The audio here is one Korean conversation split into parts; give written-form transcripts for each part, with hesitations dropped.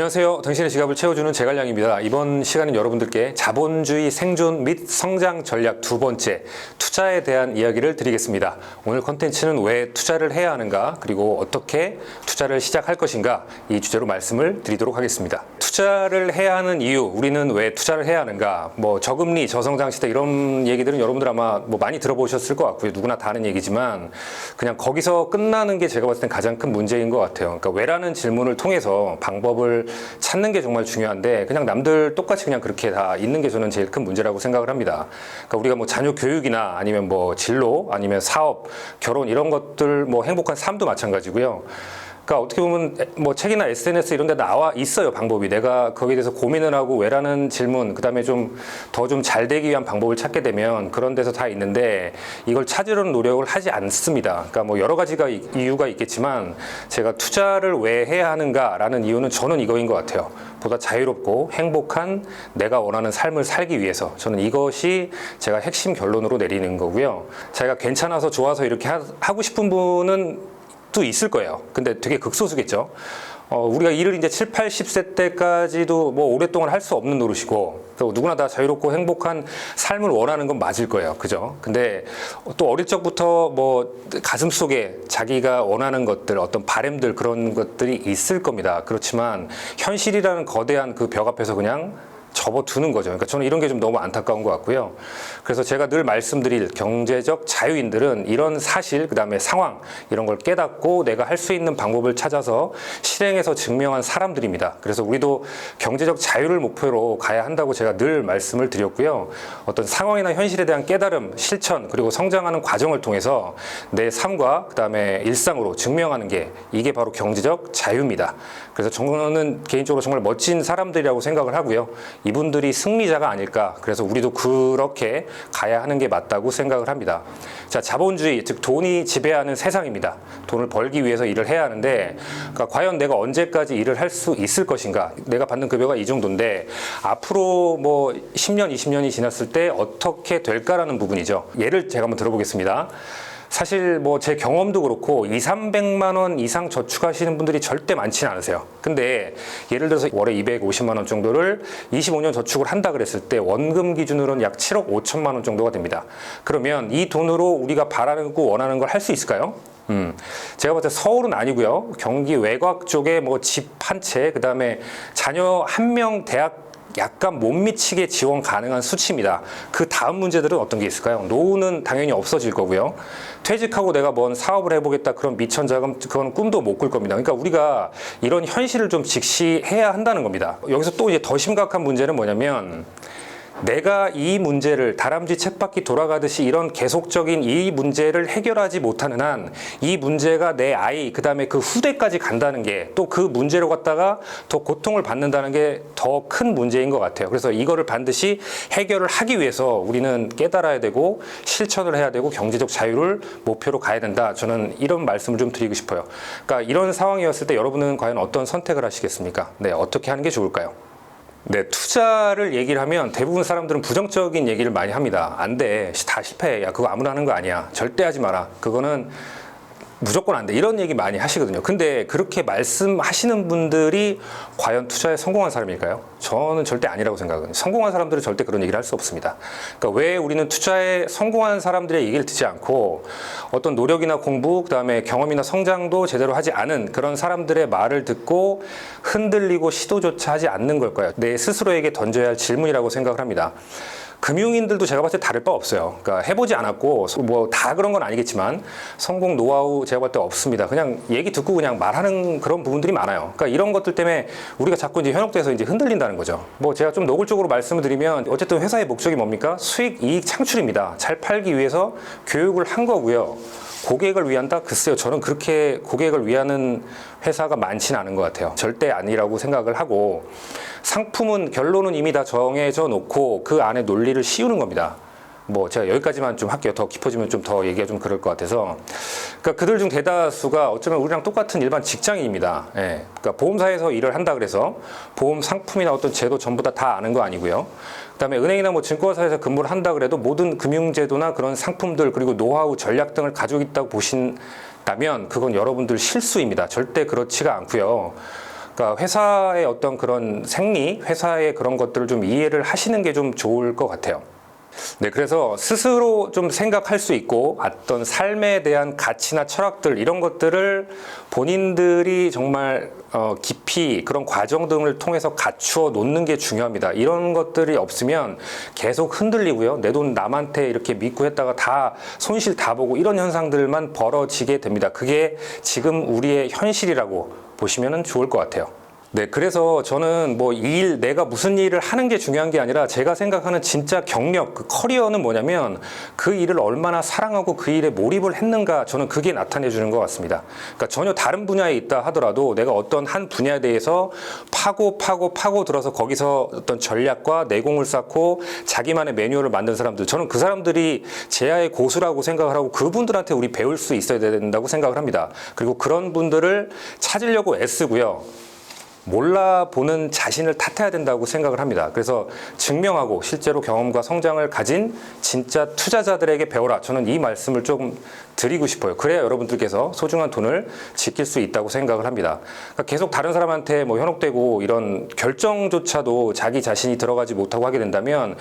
안녕하세요. 당신의 지갑을 채워주는 제갈량입니다. 이번 시간은 여러분들께 자본주의 생존 및 성장 전략 두 번째, 투자에 대한 이야기를 드리겠습니다. 오늘 컨텐츠는 왜 투자를 해야 하는가, 그리고 어떻게 투자를 시작할 것인가, 이 주제로 말씀을 드리도록 하겠습니다. 투자를 해야 하는 이유, 우리는 왜 투자를 해야 하는가, 저금리, 저성장 시대 이런 얘기들은 여러분들 아마 많이 들어보셨을 것 같고요. 누구나 다 아는 얘기지만 그냥 거기서 끝나는 게 제가 봤을 땐 가장 큰 문제인 것 같아요. 그러니까 왜라는 질문을 통해서 방법을 찾는 게 정말 중요한데 그냥 남들 똑같이 그냥 그렇게 다 있는 게 저는 제일 큰 문제라고 생각을 합니다. 그러니까 우리가 자녀 교육이나 아니면 진로 아니면 사업, 결혼 이런 것들 행복한 삶도 마찬가지고요. 그러니까 어떻게 보면 책이나 SNS 이런 데 나와 있어요, 방법이. 내가 거기에 대해서 고민을 하고 왜라는 질문, 그 다음에 더 잘 되기 위한 방법을 찾게 되면 그런 데서 다 있는데 이걸 찾으려는 노력을 하지 않습니다. 그러니까 여러 가지가 이유가 있겠지만 제가 투자를 왜 해야 하는가라는 이유는 저는 이거인 것 같아요. 보다 자유롭고 행복한 내가 원하는 삶을 살기 위해서. 저는 이것이 제가 핵심 결론으로 내리는 거고요. 자기가 괜찮아서 좋아서 이렇게 하고 싶은 분은 또 있을 거예요. 근데 되게 극소수겠죠. 우리가 일을 이제 7, 80세 때까지도 오랫동안 할 수 없는 노릇이고, 또 누구나 다 자유롭고 행복한 삶을 원하는 건 맞을 거예요. 그죠? 근데 또 어릴 적부터 가슴 속에 자기가 원하는 것들, 어떤 바램들 그런 것들이 있을 겁니다. 그렇지만 현실이라는 거대한 그 벽 앞에서 그냥 접어두는 거죠. 그러니까 저는 이런 게 좀 너무 안타까운 것 같고요. 그래서 제가 늘 말씀드릴 경제적 자유인들은 이런 사실, 그 다음에 상황, 이런 걸 깨닫고 내가 할 수 있는 방법을 찾아서 실행해서 증명한 사람들입니다. 그래서 우리도 경제적 자유를 목표로 가야 한다고 제가 늘 말씀을 드렸고요. 어떤 상황이나 현실에 대한 깨달음, 실천, 그리고 성장하는 과정을 통해서 내 삶과 그 다음에 일상으로 증명하는 게 이게 바로 경제적 자유입니다. 그래서 저는 개인적으로 정말 멋진 사람들이라고 생각을 하고요. 이분들이 승리자가 아닐까. 그래서 우리도 그렇게 가야 하는 게 맞다고 생각을 합니다. 자, 자본주의, 즉 돈이 지배하는 세상입니다. 돈을 벌기 위해서 일을 해야 하는데, 그러니까 과연 내가 언제까지 일을 할 수 있을 것인가? 내가 받는 급여가 이 정도인데 앞으로 10년, 20년이 지났을 때 어떻게 될까라는 부분이죠. 예를 제가 한번 들어보겠습니다. 사실 제 경험도 그렇고 200~300만 원 이상 저축하시는 분들이 절대 많지는 않으세요. 근데 예를 들어서 월에 250만 원 정도를 25년 저축을 한다 그랬을 때 원금 기준으로는 약 7억 5천만 원 정도가 됩니다. 그러면 이 돈으로 우리가 바라고 원하는 걸 할 수 있을까요? 제가 봤을 때 서울은 아니고요. 경기 외곽 쪽에 집 한 채, 그 다음에 자녀 한 명 대학 약간 못 미치게 지원 가능한 수치입니다. 그 다음 문제들은 어떤 게 있을까요? 노후는 당연히 없어질 거고요. 퇴직하고 내가 뭔 사업을 해보겠다, 그런 미천자금, 그건 꿈도 못 꿀 겁니다. 그러니까 우리가 이런 현실을 좀 직시해야 한다는 겁니다. 여기서 또 이제 더 심각한 문제는 뭐냐면, 내가 이 문제를 다람쥐 쳇바퀴 돌아가듯이 이런 계속적인 이 문제를 해결하지 못하는 한 이 문제가 내 아이, 그 다음에 그 후대까지 간다는 게 또 그 문제로 갖다가 더 고통을 받는다는 게 더 큰 문제인 것 같아요. 그래서 이거를 반드시 해결을 하기 위해서 우리는 깨달아야 되고 실천을 해야 되고 경제적 자유를 목표로 가야 된다. 저는 이런 말씀을 좀 드리고 싶어요. 그러니까 이런 상황이었을 때 여러분은 과연 어떤 선택을 하시겠습니까? 네, 어떻게 하는 게 좋을까요? 네, 투자를 얘기를 하면 대부분 사람들은 부정적인 얘기를 많이 합니다. 안 돼. 다 실패해. 야, 그거 아무나 하는 거 아니야. 절대 하지 마라. 그거는 무조건 안 돼. 이런 얘기 많이 하시거든요. 근데 그렇게 말씀하시는 분들이 과연 투자에 성공한 사람일까요? 저는 절대 아니라고 생각합니다. 성공한 사람들은 절대 그런 얘기를 할 수 없습니다. 그러니까 왜 우리는 투자에 성공한 사람들의 얘기를 듣지 않고 어떤 노력이나 공부, 그 다음에 경험이나 성장도 제대로 하지 않은 그런 사람들의 말을 듣고 흔들리고 시도조차 하지 않는 걸까요? 내 스스로에게 던져야 할 질문이라고 생각을 합니다. 금융인들도 제가 봤을 때 다를 바 없어요. 그러니까 해보지 않았고 다 그런 건 아니겠지만 성공 노하우 제가 봤을 때 없습니다. 그냥 얘기 듣고 그냥 말하는 그런 부분들이 많아요. 그러니까 이런 것들 때문에 우리가 자꾸 이제 현혹돼서 이제 흔들린다는 거죠. 제가 좀 노골적으로 말씀을 드리면 어쨌든 회사의 목적이 뭡니까? 수익, 이익 창출입니다. 잘 팔기 위해서 교육을 한 거고요. 고객을 위한다? 글쎄요. 저는 그렇게 고객을 위하는 회사가 많지는 않은 것 같아요. 절대 아니라고 생각을 하고, 상품은 결론은 이미 다 정해져 놓고 그 안에 논리를 씌우는 겁니다. 제가 여기까지만 좀 할게요. 더 깊어지면 좀 더 얘기가 좀 그럴 것 같아서. 그러니까 그들 중 대다수가 어쩌면 우리랑 똑같은 일반 직장인입니다. 예. 그러니까 보험사에서 일을 한다 그래서 보험 상품이나 어떤 제도 전부 다 아는 거 아니고요. 그다음에 은행이나 증권사에서 근무를 한다 그래도 모든 금융제도나 그런 상품들, 그리고 노하우, 전략 등을 가지고 있다고 보신다면 그건 여러분들 실수입니다. 절대 그렇지가 않고요. 그러니까 회사의 어떤 그런 생리, 회사의 그런 것들을 좀 이해를 하시는 게 좀 좋을 것 같아요. 네, 그래서 스스로 좀 생각할 수 있고 어떤 삶에 대한 가치나 철학들 이런 것들을 본인들이 정말 깊이 그런 과정 등을 통해서 갖추어 놓는 게 중요합니다. 이런 것들이 없으면 계속 흔들리고요. 내 돈 남한테 이렇게 믿고 했다가 다 손실 다 보고 이런 현상들만 벌어지게 됩니다. 그게 지금 우리의 현실이라고 보시면 좋을 것 같아요. 네, 그래서 저는 뭐 내가 무슨 일을 하는 게 중요한 게 아니라 제가 생각하는 진짜 경력, 그 커리어는 뭐냐면 그 일을 얼마나 사랑하고 그 일에 몰입을 했는가 저는 그게 나타내 주는 것 같습니다. 그러니까 전혀 다른 분야에 있다 하더라도 내가 어떤 한 분야에 대해서 파고 들어서 거기서 어떤 전략과 내공을 쌓고 자기만의 매뉴얼을 만든 사람들, 저는 그 사람들이 제야의 고수라고 생각을 하고 그분들한테 우리 배울 수 있어야 된다고 생각을 합니다. 그리고 그런 분들을 찾으려고 애쓰고요. 몰라보는 자신을 탓해야 된다고 생각을 합니다. 그래서 증명하고 실제로 경험과 성장을 가진 진짜 투자자들에게 배워라. 저는 이 말씀을 조금 드리고 싶어요. 그래야 여러분들께서 소중한 돈을 지킬 수 있다고 생각을 합니다. 그러니까 계속 다른 사람한테 뭐 현혹되고 이런 결정조차도 자기 자신이 들어가지 못하고 하게 된다면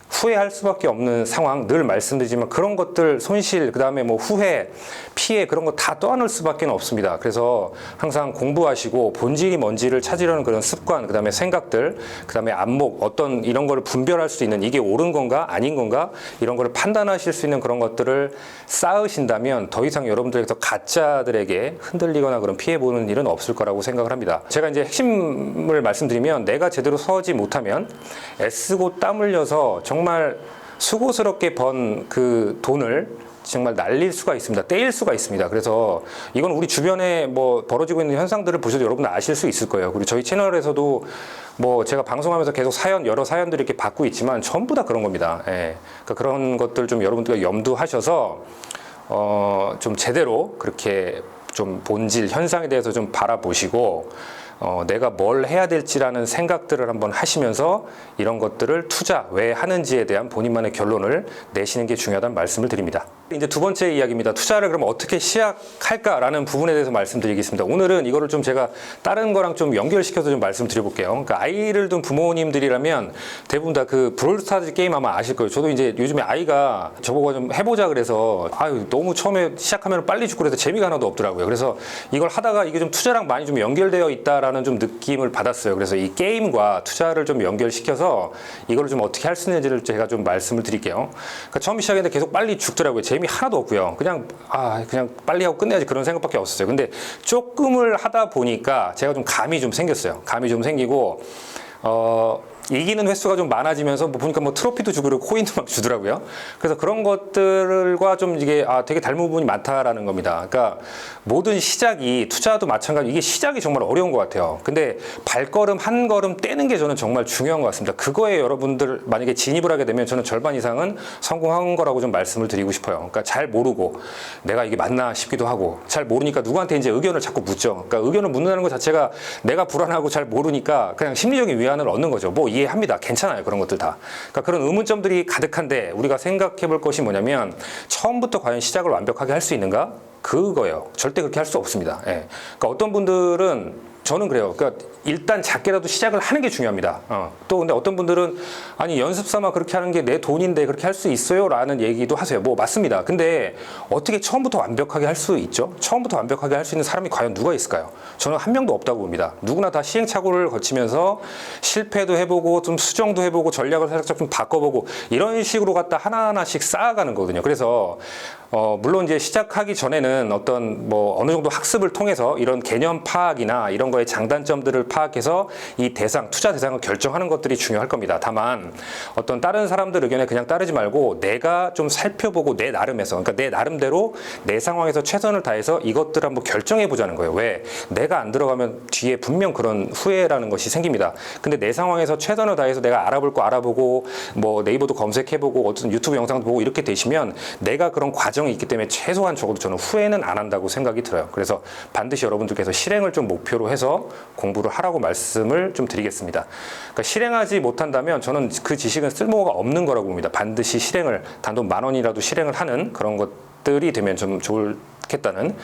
후회할 수밖에 없는 상황, 늘 말씀드리지만 그런 것들 손실, 그 다음에 뭐 후회, 피해 그런 거 다 떠안을 수밖에 없습니다. 그래서 항상 공부하시고 본질이 뭔지를 찾으려는 그런 습관, 그 다음에 생각들, 그 다음에 안목, 어떤 이런 거를 분별할 수 있는 이게 옳은 건가 아닌 건가 이런 거를 판단하실 수 있는 그런 것들을 쌓으신다면 더 이상 여러분들께서 가짜들에게 흔들리거나 그런 피해보는 일은 없을 거라고 생각을 합니다. 제가 이제 핵심을 말씀드리면 내가 제대로 서지 못하면 애쓰고 땀 흘려서 정말 수고스럽게 번 그 돈을 정말 날릴 수가 있습니다. 떼일 수가 있습니다. 그래서 이건 우리 주변에 뭐 벌어지고 있는 현상들을 보셔도 여러분 아실 수 있을 거예요. 그리고 저희 채널에서도 뭐 제가 방송하면서 계속 여러 사연들을 이렇게 받고 있지만 전부 다 그런 겁니다. 예. 그러니까 그런 것들 좀 여러분들과 염두하셔서 좀 제대로 그렇게 좀 본질 현상에 대해서 좀 바라보시고 내가 뭘 해야 될지라는 생각들을 한번 하시면서 이런 것들을 투자 왜 하는지에 대한 본인만의 결론을 내시는 게 중요하다는 말씀을 드립니다. 이제 두 번째 이야기입니다. 투자를 그럼 어떻게 시작할까라는 부분에 대해서 말씀드리겠습니다. 오늘은 이거를 좀 제가 다른 거랑 좀 연결시켜서 좀 말씀드려볼게요. 그러니까 아이를 둔 부모님들이라면 대부분 다 그 브롤스타즈 게임 아마 아실 거예요. 저도 이제 요즘에 아이가 저보고 좀 해보자 그래서 너무 처음에 시작하면 빨리 죽고 그래서 재미가 하나도 없더라고요. 그래서 이걸 하다가 이게 좀 투자랑 많이 좀 연결되어 있다라는 좀 느낌을 받았어요. 그래서 이 게임과 투자를 좀 연결시켜서 이걸 좀 어떻게 할 수 있는지를 제가 좀 말씀을 드릴게요. 그러니까 처음 시작했는데 계속 빨리 죽더라고요. 재미 하나도 없고요. 그냥 빨리 하고 끝내야지 그런 생각밖에 없었어요. 근데 조금을 하다 보니까 제가 좀 감이 좀 생겼어요. 감이 좀 생기고 이기는 횟수가 좀 많아지면서 보니까 뭐 트로피도 주고 그리고 코인도 막 주더라고요. 그래서 그런 것들과 좀 이게 되게 닮은 부분이 많다라는 겁니다. 그러니까 모든 시작이 투자도 마찬가지 이게 시작이 정말 어려운 것 같아요. 근데 발걸음 한 걸음 떼는 게 저는 정말 중요한 것 같습니다. 그거에 여러분들 만약에 진입을 하게 되면 저는 절반 이상은 성공한 거라고 좀 말씀을 드리고 싶어요. 그러니까 잘 모르고 내가 이게 맞나 싶기도 하고 잘 모르니까 누구한테 이제 의견을 자꾸 묻죠. 그러니까 의견을 묻는다는 것 자체가 내가 불안하고 잘 모르니까 그냥 심리적인 위안을 얻는 거죠. 뭐 이해합니다. 괜찮아요. 그런 것들 다. 그러니까 그런 의문점들이 가득한데 우리가 생각해 볼 것이 뭐냐면 처음부터 과연 시작을 완벽하게 할 수 있는가? 그거예요. 절대 그렇게 할 수 없습니다. 예. 그러니까 어떤 분들은 저는 그래요. 그러니까 일단 작게라도 시작을 하는 게 중요합니다. 또 근데 어떤 분들은 아니 연습 삼아 그렇게 하는 게 내 돈인데 그렇게 할 수 있어요? 라는 얘기도 하세요. 뭐 맞습니다. 근데 어떻게 처음부터 완벽하게 할 수 있죠? 처음부터 완벽하게 할 수 있는 사람이 과연 누가 있을까요? 저는 한 명도 없다고 봅니다. 누구나 다 시행착오를 거치면서 실패도 해보고 좀 수정도 해보고 전략을 살짝 좀 바꿔보고 이런 식으로 갖다 하나하나씩 쌓아가는 거거든요. 그래서 물론 이제 시작하기 전에는 어떤 뭐 어느 정도 학습을 통해서 이런 개념 파악이나 이런 거의 장단점들을 파악해서 이 투자 대상을 결정하는 것들이 중요할 겁니다. 다만 어떤 다른 사람들 의견에 그냥 따르지 말고 내가 좀 살펴보고 내 나름에서 그러니까 내 나름대로 내 상황에서 최선을 다해서 이것들을 한번 결정해 보자는 거예요. 왜? 내가 안 들어가면 뒤에 분명 그런 후회라는 것이 생깁니다. 근데 내 상황에서 최선을 다해서 내가 알아볼 거 알아보고 뭐 네이버도 검색해보고 어떤 유튜브 영상도 보고 이렇게 되시면 내가 그런 과정이 있기 때문에 최소한 적어도 저는 후회는 안 한다고 생각이 들어요. 그래서 반드시 여러분들께서 실행을 좀 목표로 해서 공부를 하라고 말씀을 좀 드리겠습니다. 그러니까 실행하지 못한다면 저는 그 지식은 쓸모가 없는 거라고 봅니다. 반드시 실행을 단돈 10,000원이라도 실행을 하는 그런 것들이 되면 좀 좋을 좋겠다는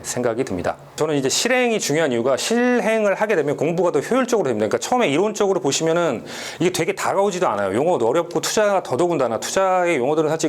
생각이 듭니다. 저는 이제 실행이 중요한 이유가 실행을 하게 되면 공부가 더 효율적으로 됩니다. 그러니까 처음에 이론적으로 보시면은 이게 되게 다가오지도 않아요. 용어도 어렵고 투자가 더더군다나 투자의 용어들은 사실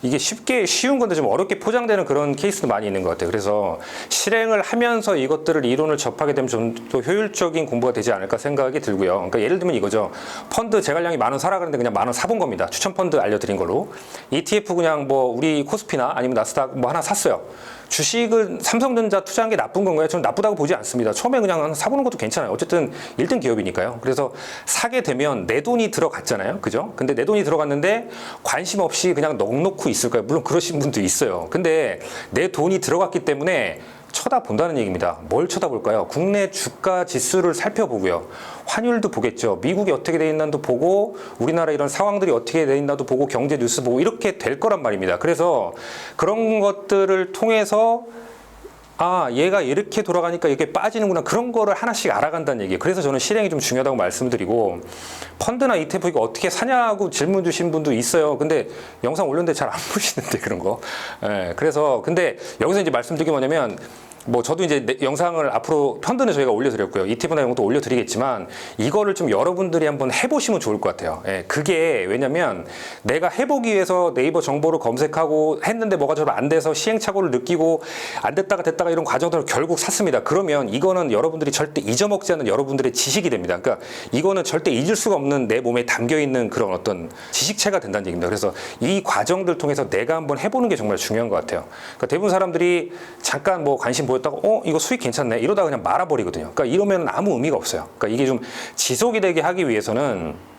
이게 쉽게 쉬운 건데 좀 어렵게 포장되는 그런 케이스도 많이 있는 것 같아요. 그래서 실행을 하면서 이것들을 이론을 접하게 되면 좀 더 효율적인 공부가 되지 않을까 생각이 들고요. 그러니까 예를 들면 이거죠. 펀드 제갈량이 10,000원 사라 그랬는데 그냥 10,000원 사본 겁니다. 추천 펀드 알려드린 걸로. ETF 그냥 뭐 우리 코스피나 아니면 나스닥 뭐 하나 샀어요. 주식은 삼성전자 투자한 게 나쁜 건가요? 저는 나쁘다고 보지 않습니다. 처음에 그냥 사보는 것도 괜찮아요. 어쨌든 1등 기업이니까요. 그래서 사게 되면 내 돈이 들어갔잖아요. 그죠? 근데 내 돈이 들어갔는데 관심 없이 그냥 넉넉히 있을까요? 물론 그러신 분도 있어요. 근데 내 돈이 들어갔기 때문에 쳐다본다는 얘기입니다. 뭘 쳐다볼까요? 국내 주가 지수를 살펴보고요. 환율도 보겠죠. 미국이 어떻게 돼 있나도 보고 우리나라 이런 상황들이 어떻게 돼 있나도 보고 경제 뉴스 보고 이렇게 될 거란 말입니다. 그래서 그런 것들을 통해서 얘가 이렇게 돌아가니까 이게 빠지는구나. 그런 거를 하나씩 알아간다는 얘기예요. 그래서 저는 실행이 좀 중요하다고 말씀드리고 펀드나 ETF 이거 어떻게 사냐고 질문 주신 분도 있어요. 근데 영상 올렸는데 잘 안 보시는데 그런 거. 그래서 근데 여기서 이제 말씀드리기 뭐냐면 뭐 저도 이제 영상을 앞으로 펀드는 저희가 올려드렸고요. ETF나 이런 것도 올려드리겠지만 이거를 좀 여러분들이 한번 해보시면 좋을 것 같아요. 그게 왜냐면 내가 해보기 위해서 네이버 정보를 검색하고 했는데 뭐가 좀 안 돼서 시행착오를 느끼고 안 됐다가 됐다가 이런 과정들을 결국 샀습니다. 그러면 이거는 여러분들이 절대 잊어먹지 않는 여러분들의 지식이 됩니다. 그러니까 이거는 절대 잊을 수가 없는 내 몸에 담겨있는 그런 어떤 지식체가 된다는 얘기입니다. 그래서 이 과정들 통해서 내가 한번 해보는 게 정말 중요한 것 같아요. 그러니까 대부분 사람들이 잠깐 뭐 관심 보였다가 이거 수익 괜찮네 이러다가 그냥 말아버리거든요. 그러니까 이러면 아무 의미가 없어요. 그러니까 이게 좀 지속이 되게 하기 위해서는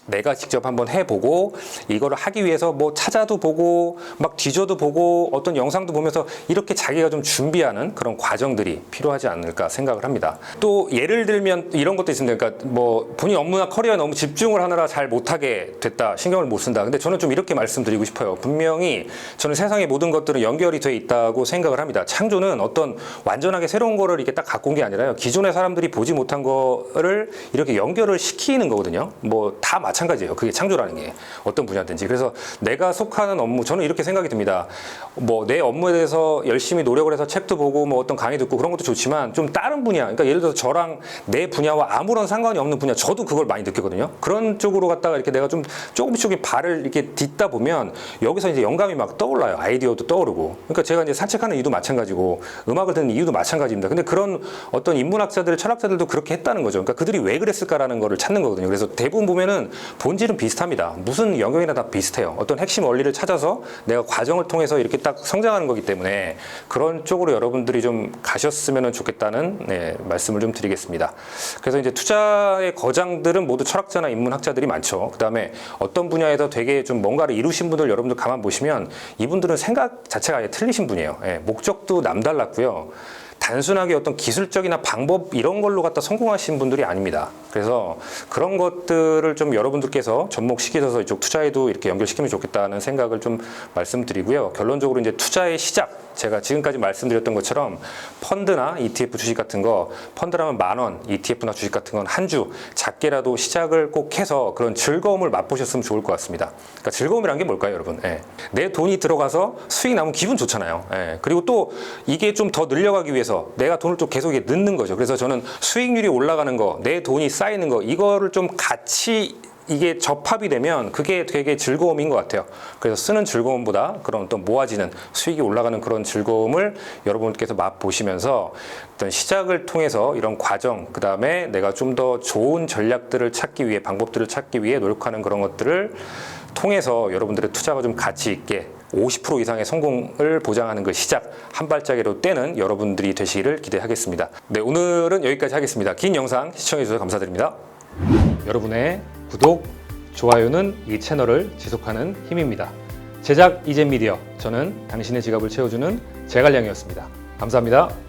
내가 직접 한번 해보고 이거를 하기 위해서 뭐 찾아도 보고 막 뒤져도 보고 어떤 영상도 보면서 이렇게 자기가 좀 준비하는 그런 과정들이 필요하지 않을까 생각을 합니다. 또 예를 들면 이런 것도 있습니다. 그러니까 뭐 본인 업무나 커리어에 너무 집중을 하느라 잘 못하게 됐다. 신경을 못 쓴다. 근데 저는 좀 이렇게 말씀드리고 싶어요. 분명히 저는 세상의 모든 것들은 연결이 돼 있다고 생각을 합니다. 창조는 어떤 완전하게 새로운 거를 이렇게 딱 갖고 온 게 아니라요. 기존의 사람들이 보지 못한 거를 이렇게 연결을 시키는 거거든요. 뭐 다 마찬가지예요. 그게 창조라는 게 어떤 분야든지. 그래서 내가 속하는 업무, 저는 이렇게 생각이 듭니다. 뭐 내 업무에 대해서 열심히 노력을 해서 책도 보고 뭐 어떤 강의 듣고 그런 것도 좋지만 좀 다른 분야, 그러니까 예를 들어서 저랑 내 분야와 아무런 상관이 없는 분야, 저도 그걸 많이 느꼈거든요. 그런 쪽으로 갔다가 이렇게 내가 좀 조금씩 발을 이렇게 딛다 보면 여기서 이제 영감이 막 떠올라요. 아이디어도 떠오르고. 그러니까 제가 이제 산책하는 이유도 마찬가지고 음악을 듣는 이유도 마찬가지입니다. 근데 그런 어떤 인문학자들, 철학자들도 그렇게 했다는 거죠. 그러니까 그들이 왜 그랬을까라는 거를 찾는 거거든요. 그래서 대부분 보면은 본질은 비슷합니다. 무슨 영역이나 다 비슷해요. 어떤 핵심 원리를 찾아서 내가 과정을 통해서 이렇게 딱 성장하는 거기 때문에 그런 쪽으로 여러분들이 좀 가셨으면 좋겠다는 말씀을 좀 드리겠습니다. 그래서 이제 투자의 거장들은 모두 철학자나 인문학자들이 많죠. 그 다음에 어떤 분야에서 되게 좀 뭔가를 이루신 분들 여러분들 가만 보시면 이분들은 생각 자체가 아예 틀리신 분이에요. 목적도 남달랐고요. 단순하게 어떤 기술적이나 방법 이런 걸로 갖다 성공하신 분들이 아닙니다. 그래서 그런 것들을 좀 여러분들께서 접목시키셔서 이쪽 투자에도 이렇게 연결시키면 좋겠다는 생각을 좀 말씀드리고요. 결론적으로 이제 투자의 시작, 제가 지금까지 말씀드렸던 것처럼 펀드나 ETF 주식 같은 거, 펀드라면 10,000원, ETF나 주식 같은 건 한 주 작게라도 시작을 꼭 해서 그런 즐거움을 맛보셨으면 좋을 것 같습니다. 그러니까 즐거움이란 게 뭘까요, 여러분? 내 돈이 들어가서 수익 나면 기분 좋잖아요. 그리고 또 이게 좀 더 늘려가기 위해서 내가 돈을 좀 계속 넣는 거죠. 그래서 저는 수익률이 올라가는 거, 내 돈이 쌓이는 거, 이거를 좀 같이 이게 접합이 되면 그게 되게 즐거움인 것 같아요. 그래서 쓰는 즐거움보다 그런 어떤 모아지는 수익이 올라가는 그런 즐거움을 여러분께서 맛보시면서 어떤 시작을 통해서 이런 과정, 그 다음에 내가 좀 더 좋은 전략들을 찾기 위해, 방법들을 찾기 위해 노력하는 그런 것들을 통해서 여러분들의 투자가 좀 가치 있게 50% 이상의 성공을 보장하는 그 시작 한 발짝이라도 떼는 여러분들이 되시기를 기대하겠습니다. 네, 오늘은 여기까지 하겠습니다. 긴 영상 시청해 주셔서 감사드립니다. 여러분의 구독, 좋아요는 이 채널을 지속하는 힘입니다. 제작 이젠미디어, 저는 당신의 지갑을 채워주는 제갈량이었습니다. 감사합니다.